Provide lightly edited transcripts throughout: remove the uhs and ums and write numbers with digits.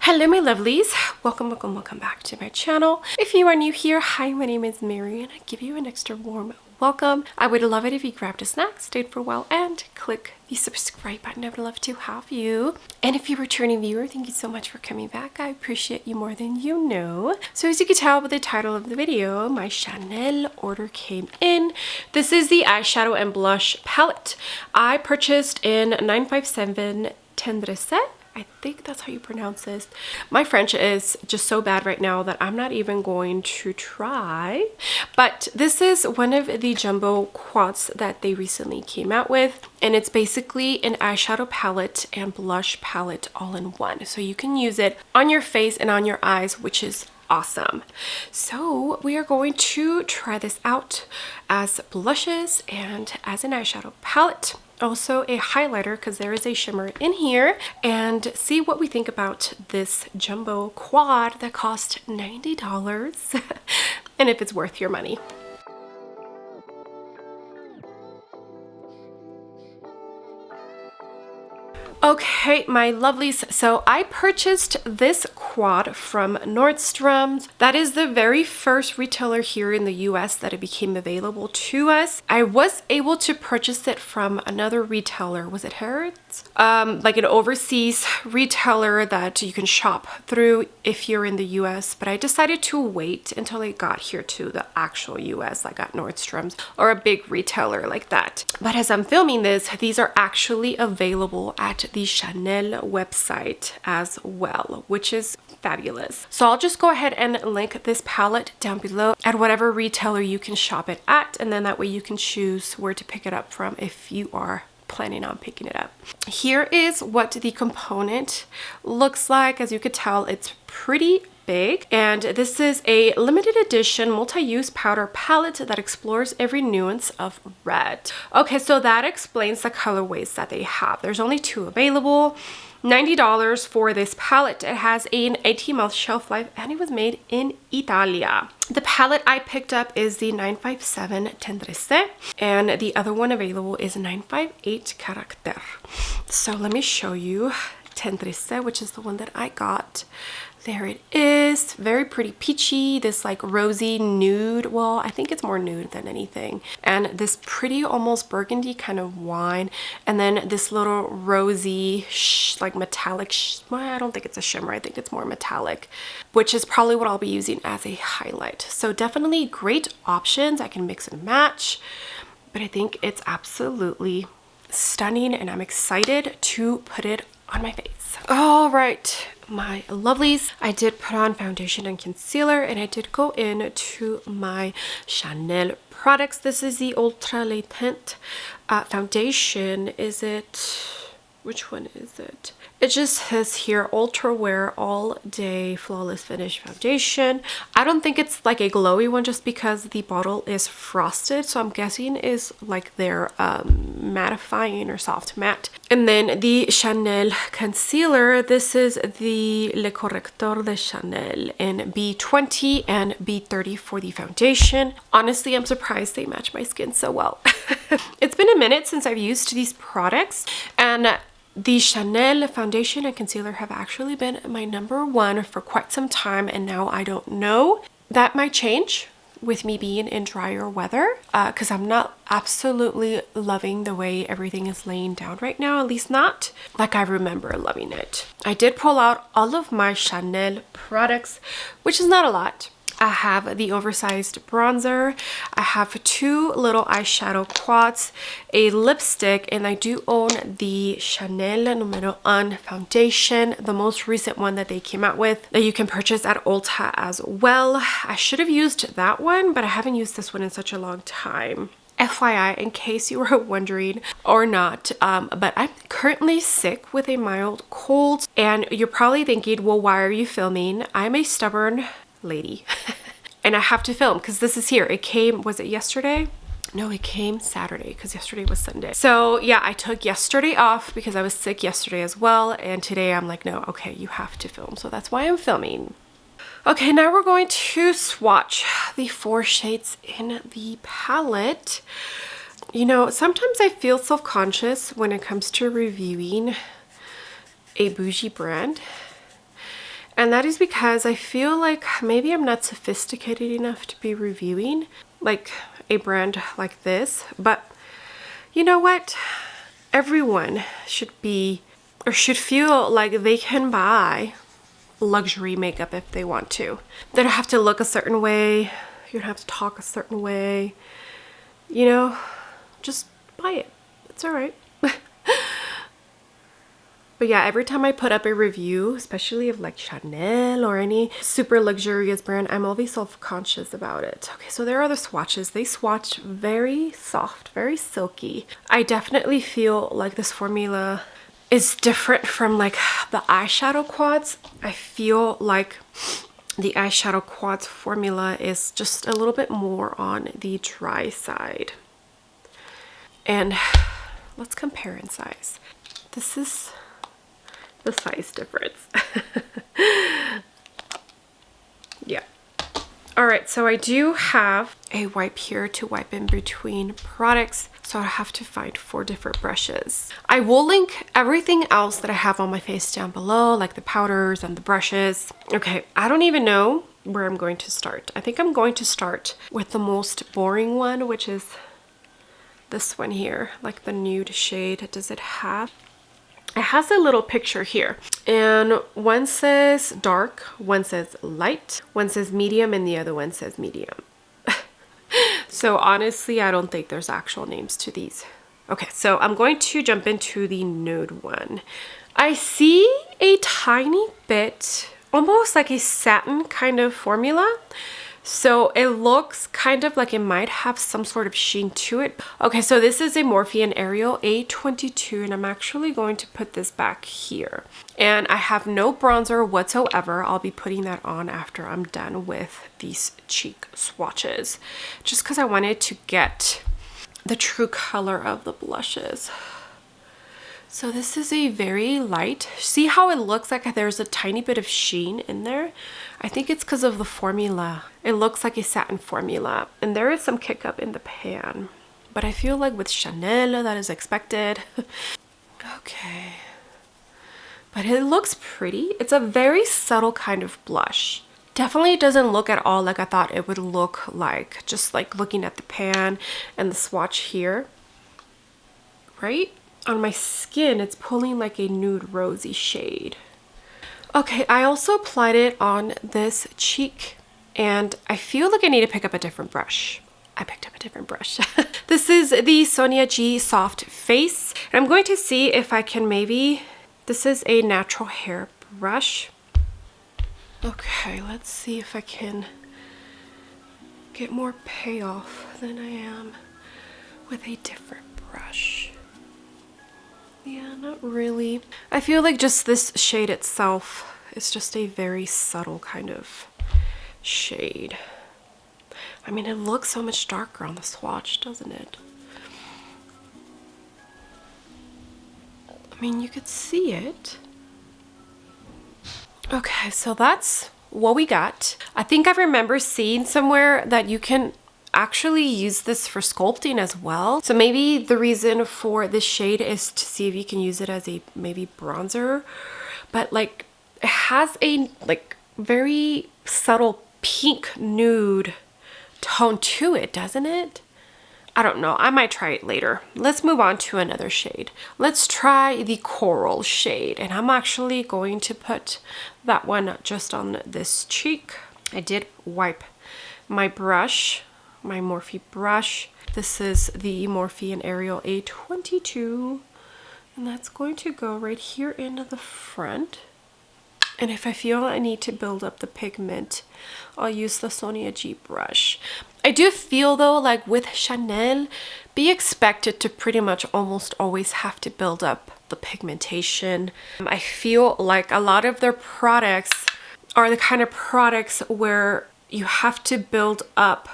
Hello my lovelies, welcome back to my channel. If you are new here, hi, my name is Mary and I give you an extra warm welcome. I would love it if you grabbed a snack, stayed for a while, and click the subscribe button. I would love to have you. And if you're a returning viewer, thank you so much for coming back. I appreciate you more than you know. So as you can tell by the title of the video, my Chanel order came in. This is the eyeshadow and blush palette. I purchased in 957 Tendresse. I think that's how you pronounce this. My French is just so bad right now that I'm not even going to try. But this is one of the jumbo quads that they recently came out with. And it's basically an eyeshadow palette and blush palette all in one. So you can use it on your face and on your eyes, which is awesome. So we are going to try this out as blushes and as an eyeshadow palette. Also a highlighter because there is a shimmer in here, and see what we think about this jumbo quad that cost $90 and if it's worth your money. Okay, my lovelies, so I purchased this quad from Nordstrom's. That is the very first retailer here in the US that it became available to us. I was able to purchase it from another retailer. Was it Harrods? Like an overseas retailer that you can shop through if you're in the US, but I decided to wait until I got here to the actual US, like at Nordstrom's or a big retailer like that. But as I'm filming this, these are actually available at the Chanel website as well, which is fabulous. So I'll just go ahead and link this palette down below at whatever retailer you can shop it at, and then that way you can choose where to pick it up from if you are planning on picking it up. Here is what the component looks like. As you could tell, it's pretty big, and this is a limited edition multi-use powder palette that explores every nuance of red. Okay, so that explains the colorways that they have. There's only 2 available. $90 for this palette. It has an 18-month shelf life and it was made in Italia. The palette I picked up is the 957 Tendresse, and the other one available is 958 Caractère. So let me show you Tendresse, which is the one that I got. There it is, very pretty peachy, this like rosy nude, well I think it's more nude than anything, and this pretty almost burgundy kind of wine, and then this little rosy like metallic, well, I don't think it's a shimmer, I think it's more metallic, which is probably what I'll be using as a highlight. So definitely great options. I can mix and match, but I think it's absolutely stunning and I'm excited to put it on my face. All right, my lovelies, I did put on foundation and concealer, and I did go into my Chanel products. This is the Ultra Latent foundation. Is it, which one is it? It just says here Ultra Wear All Day Flawless Finish Foundation. I don't think it's like a glowy one just because the bottle is frosted, so I'm guessing is like their mattifying or soft matte. And then the Chanel concealer, this is the Le Corrector de Chanel in B20 and B30 for the foundation. Honestly, I'm surprised they match my skin so well. It's been a minute since I've used these products, and the Chanel foundation and concealer have actually been my #1 for quite some time, and now I don't know. That might change with me being in drier weather because I'm not absolutely loving the way everything is laying down right now, at least not like I remember loving it. I did pull out all of my Chanel products, which is not a lot. I have the oversized bronzer, I have 2 little eyeshadow quads, a lipstick, and I do own the Chanel Numero 1 foundation, the most recent one that they came out with that you can purchase at Ulta as well. I should have used that one, but I haven't used this one in such a long time. FYI, in case you were wondering or not, but I'm currently sick with a mild cold, and you're probably thinking, well, why are you filming? I'm a stubborn lady and I have to film because this is here. It came, was it yesterday? No, it came Saturday because yesterday was Sunday. So yeah, I took yesterday off because I was sick yesterday as well, and today I'm like, no, okay, you have to film, so that's why I'm filming. Okay, now we're going to swatch the 4 shades in the palette. You know, sometimes I feel self-conscious when it comes to reviewing a bougie brand. And that is because I feel like maybe I'm not sophisticated enough to be reviewing like a brand like this. But you know what? Everyone should be or should feel like they can buy luxury makeup if they want to. They don't have to look a certain way. You don't have to talk a certain way. You know, just buy it. It's all right. But yeah, every time I put up a review, especially of like Chanel or any super luxurious brand, I'm always self-conscious about it. Okay, so there are the swatches. They swatch very soft, very silky. I definitely feel like this formula is different from like the eyeshadow quads. I feel like the eyeshadow quads formula is just a little bit more on the dry side. And let's compare in size. This is the size difference. Yeah. All right, so I do have a wipe here to wipe in between products. So I have to find 4 different brushes. I will link everything else that I have on my face down below, like the powders and the brushes. Okay, I don't even know where I'm going to start. I think I'm going to start with the most boring one, which is this one here, like the nude shade. Does it have? It has a little picture here, and one says dark, one says light, one says medium, and the other one says medium. So honestly, I don't think there's actual names to these. Okay, so I'm going to jump into the nude one. I see a tiny bit, almost like a satin kind of formula. So it looks kind of like it might have some sort of sheen to it. Okay, so this is a Morphe and Ariel A22, and I'm actually going to put this back here. And I have no bronzer whatsoever. I'll be putting that on after I'm done with these cheek swatches, just because I wanted to get the true color of the blushes. So this is a very light. See how it looks like there's a tiny bit of sheen in there? I think it's because of the formula. It looks like a satin formula, and there is some kick up in the pan. But I feel like with Chanel, that is expected. Okay. But it looks pretty. It's a very subtle kind of blush. Definitely doesn't look at all like I thought it would look like, just like looking at the pan and the swatch here. Right? On my skin, it's pulling like a nude rosy shade. Okay, I also applied it on this cheek, and I feel like I need to pick up a different brush. I picked up a different brush. This is the Sonia G Soft Face, and I'm going to see if I can maybe, this is a natural hair brush. Okay, let's see if I can get more payoff than I am with a different brush. Yeah, not really. I feel like just this shade itself is just a very subtle kind of shade. I mean, it looks so much darker on the swatch, doesn't it? I mean, you could see it. Okay, so that's what we got. I think I remember seeing somewhere that you can actually use this for sculpting as well. So maybe the reason for this shade is to see if you can use it as a maybe bronzer, but like it has a like very subtle pink nude tone to it, doesn't it? I don't know. I might try it later. Let's move on to another shade. Let's try the coral shade, and I'm actually going to put that one just on this cheek. I did wipe my brush, my Morphe brush. This is the Morphe and Ariel A22, and that's going to go right here into the front. And if I feel I need to build up the pigment, I'll use the Sonia G brush. I do feel though, like with Chanel, be expected to pretty much almost always have to build up the pigmentation. I feel like a lot of their products are the kind of products where you have to build up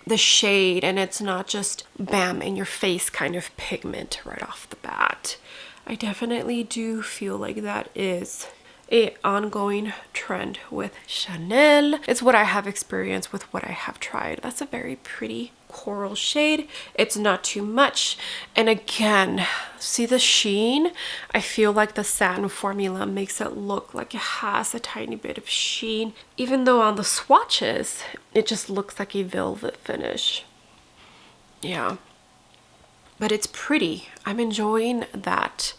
the shade, and it's not just bam in your face kind of pigment right off the bat. I definitely do feel like that is an ongoing trend with Chanel. It's what I have experienced with what I have tried. That's a very pretty coral shade. It's not too much. And again, see the sheen? I feel like the satin formula makes it look like it has a tiny bit of sheen, even though on the swatches, it just looks like a velvet finish. Yeah. But it's pretty. I'm enjoying that.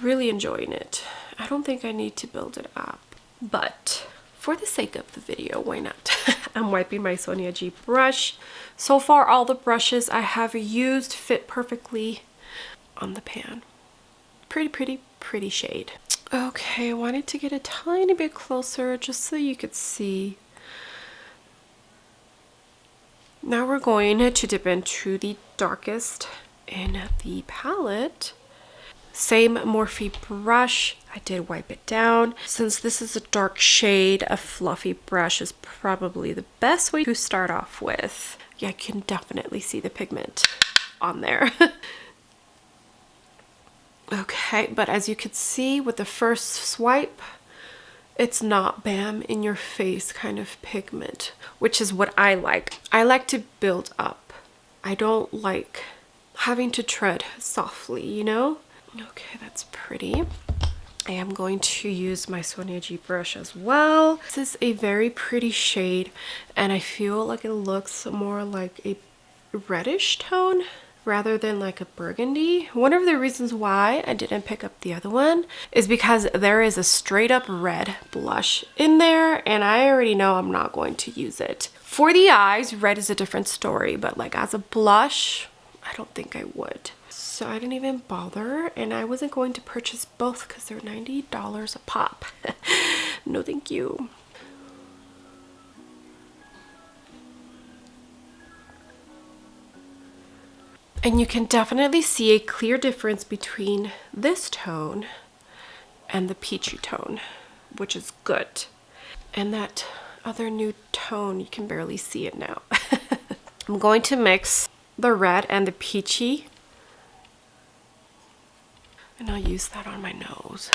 Really enjoying it. I don't think I need to build it up, but for the sake of the video, why not? I'm wiping my Sonia G brush. So far, all the brushes I have used fit perfectly on the pan. Pretty shade. Okay, I wanted to get a tiny bit closer just so you could see. Now we're going to dip into the darkest in the palette. Same Morphe brush. I did wipe it down. Since this is a dark shade, a fluffy brush is probably the best way to start off with. Yeah, I can definitely see the pigment on there. Okay, but as you can see with the first swipe, it's not bam in your face kind of pigment, which is what I like. I like to build up. I don't like having to tread softly, you know? Okay, that's pretty. I am going to use my Sonia G brush as well. This is a very pretty shade, and I feel like it looks more like a reddish tone rather than like a burgundy. One of the reasons why I didn't pick up the other one is because there is a straight up red blush in there, and I already know I'm not going to use it. For the eyes, red is a different story, but like as a blush, I don't think I would. So I didn't even bother, and I wasn't going to purchase both because they're $90 a pop. No thank you. And you can definitely see a clear difference between this tone and the peachy tone, which is good. And that other nude tone, you can barely see it now. I'm going to mix the red and the peachy, and I'll use that on my nose.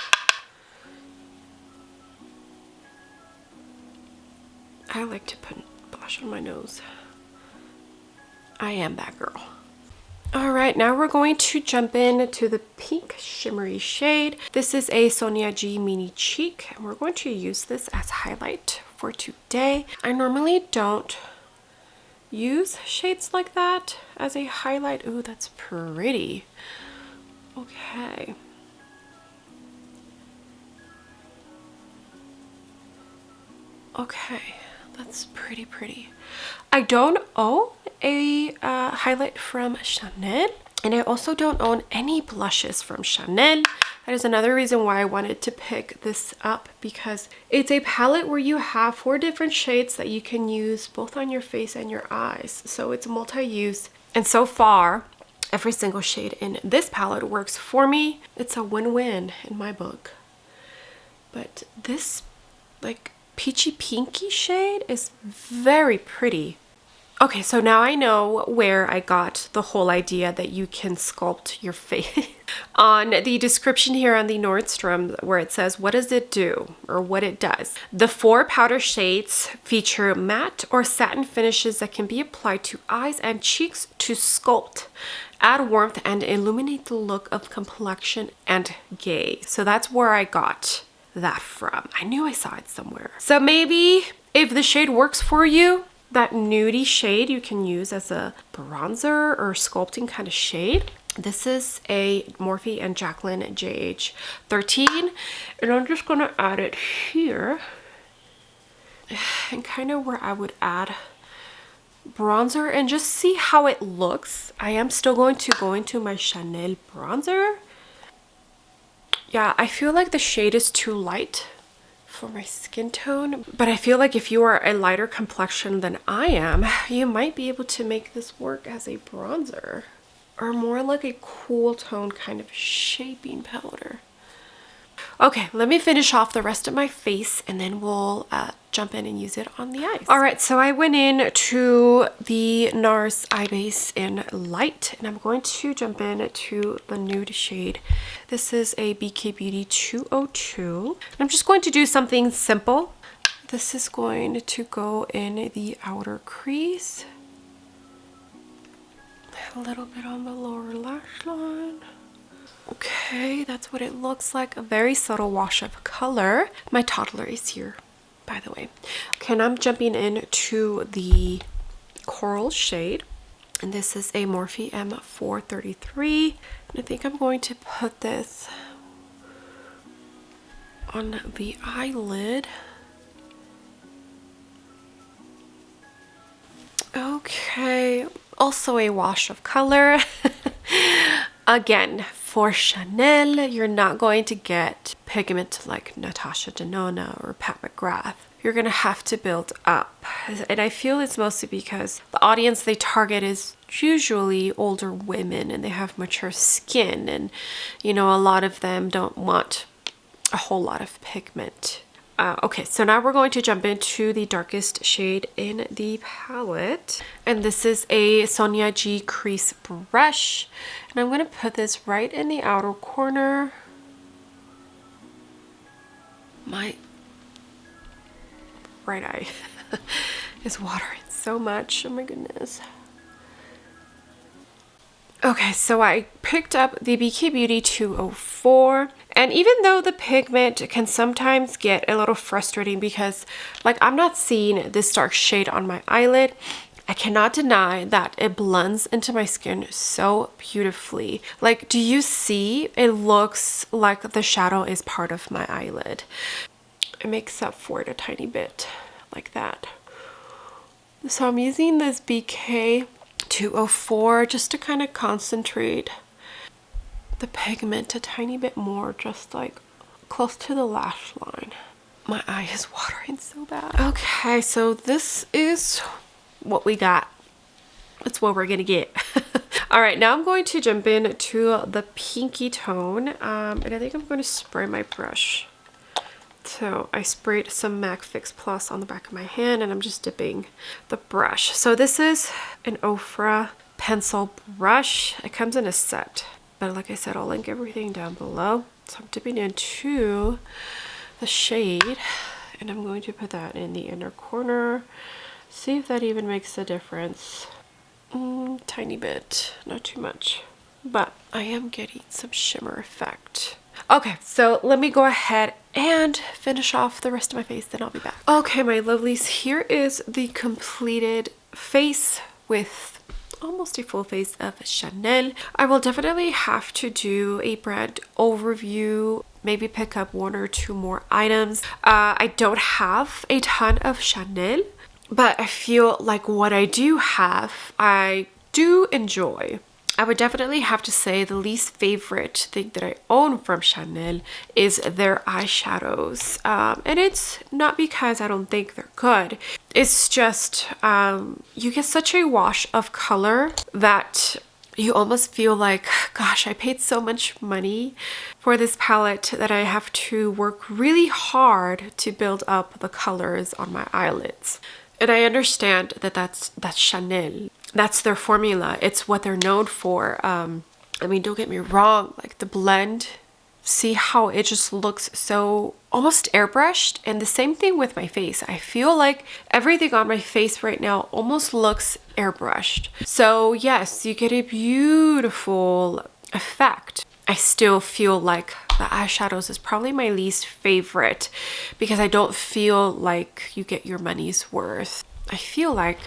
I like to put blush on my nose. I am that girl. All right, now we're going to jump into the pink shimmery shade. This is a Sonia G Mini Cheek, and we're going to use this as highlight for today. I normally don't use shades like that as a highlight. Ooh, that's pretty. Okay. Okay, that's pretty. I don't own a highlight from Chanel, and I also don't own any blushes from Chanel. That is another reason why I wanted to pick this up, because it's a palette where you have 4 different shades that you can use both on your face and your eyes. So it's multi-use, and so far every single shade in this palette works for me. It's a win-win in my book. But this like peachy pinky shade is very pretty. Okay, so now I know where I got the whole idea that you can sculpt your face. On the description here on the Nordstrom, where it says what does it do or what it does. The 4 powder shades feature matte or satin finishes that can be applied to eyes and cheeks to sculpt, add warmth, and illuminate the look of complexion and gaze. So that's where I got that from. I knew I saw it somewhere. So maybe if the shade works for you, that nudie shade you can use as a bronzer or sculpting kind of shade. This is a Morphe and Jacqueline JH13, and I'm just gonna add it here and kind of where I would add bronzer and just see how it looks. I am still going to go into my Chanel bronzer. Yeah, I feel like the shade is too light for my skin tone, but I feel like if you are a lighter complexion than I am, you might be able to make this work as a bronzer or more like a cool tone kind of shaping powder. Okay, let me finish off the rest of my face and then we'll jump in and use it on the eyes. All right, so I went in to the NARS Eye Base in Light, and I'm going to jump in to the nude shade. This is a BK Beauty 202. I'm just going to do something simple. This is going to go in the outer crease. A little bit on the lower lash line. Okay, that's what it looks like. A very subtle wash of color. My toddler is here, by the way. Okay, now I'm jumping into the coral shade. And this is a Morphe M433. And I think I'm going to put this on the eyelid. Okay, also a wash of color. Again, for Chanel, you're not going to get pigment like Natasha Denona or Pat McGrath. You're gonna have to build up. And I feel it's mostly because the audience they target is usually older women and they have mature skin, and you know, a lot of them don't want a whole lot of pigment. Okay, so now we're going to jump into the darkest shade in the palette. And this is a Sonia G crease brush. And I'm going to put this right in the outer corner. My right eye is watering so much. Oh my goodness. Okay, so I picked up the BK Beauty 204, and even though the pigment can sometimes get a little frustrating because like I'm not seeing this dark shade on my eyelid, I cannot deny that it blends into my skin so beautifully. Like, do you see? It looks like the shadow is part of my eyelid. It makes up for it a tiny bit, like that. So I'm using this BK 204 just to kind of concentrate the pigment a tiny bit more, just like close to the lash line. My eye is watering so bad. Okay, so this is what we got. It's what we're gonna get. All right, now I'm going to jump in to the pinky tone, and I think I'm going to spray my brush. So I sprayed some MAC Fix Plus on the back of my hand, and I'm just dipping the brush. So this is an Ofra pencil brush. It comes in a set, but like I said, I'll link everything down below. So I'm dipping into the shade, and I'm going to put that in the inner corner. See if that even makes a difference. Tiny bit, not too much, but I am getting some shimmer effect. Okay, so let me go ahead and finish off the rest of my face, then I'll be back. Okay, my lovelies, here is the completed face with almost a full face of Chanel. I will definitely have to do a brand overview, maybe pick up one or two more items. I don't have a ton of Chanel, but I feel like what I do have, I do enjoy. I would definitely have to say the least favorite thing that I own from Chanel is their eyeshadows. And it's not because I don't think they're good. It's just you get such a wash of color that you almost feel like, gosh, I paid so much money for this palette that I have to work really hard to build up the colors on my eyelids. And I understand that that's Chanel. That's their formula. It's what they're known for. I mean, don't get me wrong, like the blend, see how it just looks so almost airbrushed. And the same thing with my face. I feel like everything on my face right now almost looks airbrushed. So yes, you get a beautiful effect. I still feel like the eyeshadows is probably my least favorite because I don't feel like you get your money's worth. I feel like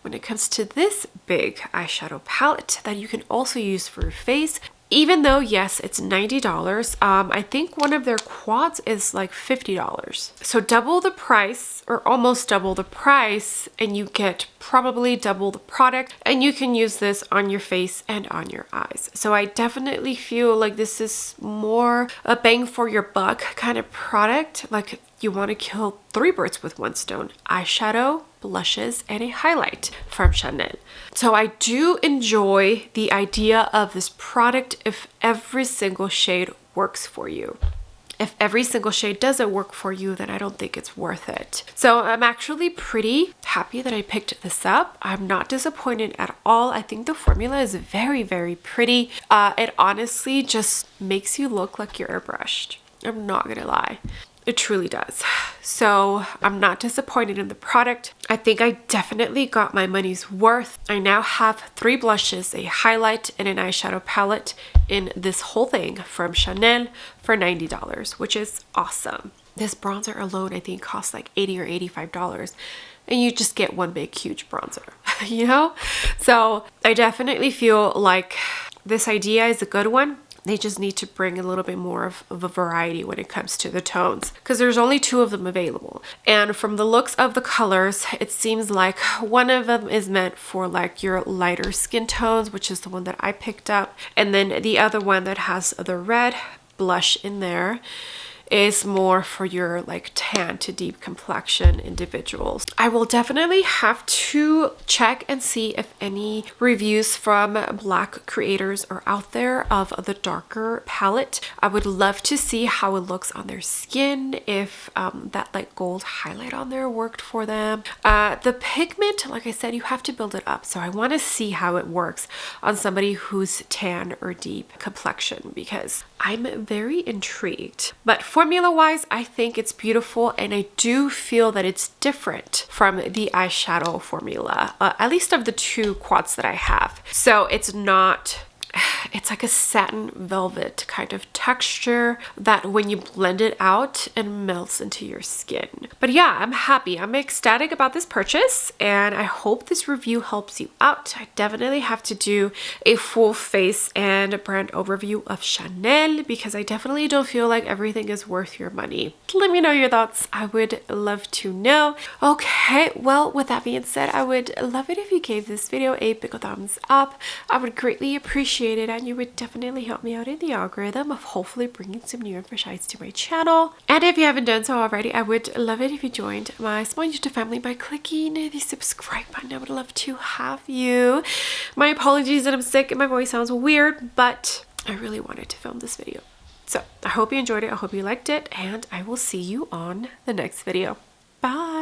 when it comes to this big eyeshadow palette that you can also use for your face, even though yes, it's $90, I think one of their quads is like $50. So double the price or almost double the price, and you get probably double the product, and you can use this on your face and on your eyes. So I definitely feel like this is more a bang for your buck kind of product. Like you want to kill three birds with one stone: eyeshadow, blushes, and a highlight from Chanel. So I do enjoy the idea of this product if every single shade works for you. If every single shade doesn't work for you, then I don't think it's worth it. So I'm actually pretty happy that I picked this up. I'm not disappointed at all. I think the formula is very, very pretty. It honestly just makes you look like you're airbrushed. I'm not gonna lie. It truly does. so I'm not disappointed in the product. I think I definitely got my money's worth. I now have 3 blushes, a highlight, and an eyeshadow palette in this whole thing from Chanel for $90, which is awesome. This bronzer alone I think costs like $80 or $85, and you just get one big huge bronzer, you know? So I definitely feel like this idea is a good one. They just need to bring a little bit more of a variety when it comes to the tones, because there's only 2 of them available. And from the looks of the colors, it seems like one of them is meant for like your lighter skin tones, which is the one that I picked up. And then the other one that has the red blush in there is more for your like tan to deep complexion individuals. I will definitely have to check and see if any reviews from Black creators are out there of the darker palette. I would love to see how it looks on their skin, if that like gold highlight on there worked for them. The pigment, like I said, you have to build it up, so I want to see how it works on somebody who's tan or deep complexion, because I'm very intrigued. But formula wise, I think it's beautiful, and I do feel that it's different from the eyeshadow formula, at least of the 2 quads that I have. So it's not, it's like a satin velvet kind of texture that when you blend it out, it melts into your skin. But yeah, I'm happy. I'm ecstatic about this purchase, and I hope this review helps you out. I definitely have to do a full face and brand overview of Chanel, because I definitely don't feel like everything is worth your money. Let me know your thoughts. I would love to know. Okay, well, with that being said, I would love it if you gave this video a big thumbs up. I would greatly appreciate it, and you would definitely help me out in the algorithm of hopefully bringing some new and fresh eyes to my channel. And if you haven't done so already, I would love it if you joined my small YouTube family by clicking the subscribe button. I would love to have you. My apologies that I'm sick and my voice sounds weird, but I really wanted to film this video. So I hope you enjoyed it. I hope you liked it, and I will see you on the next video. Bye.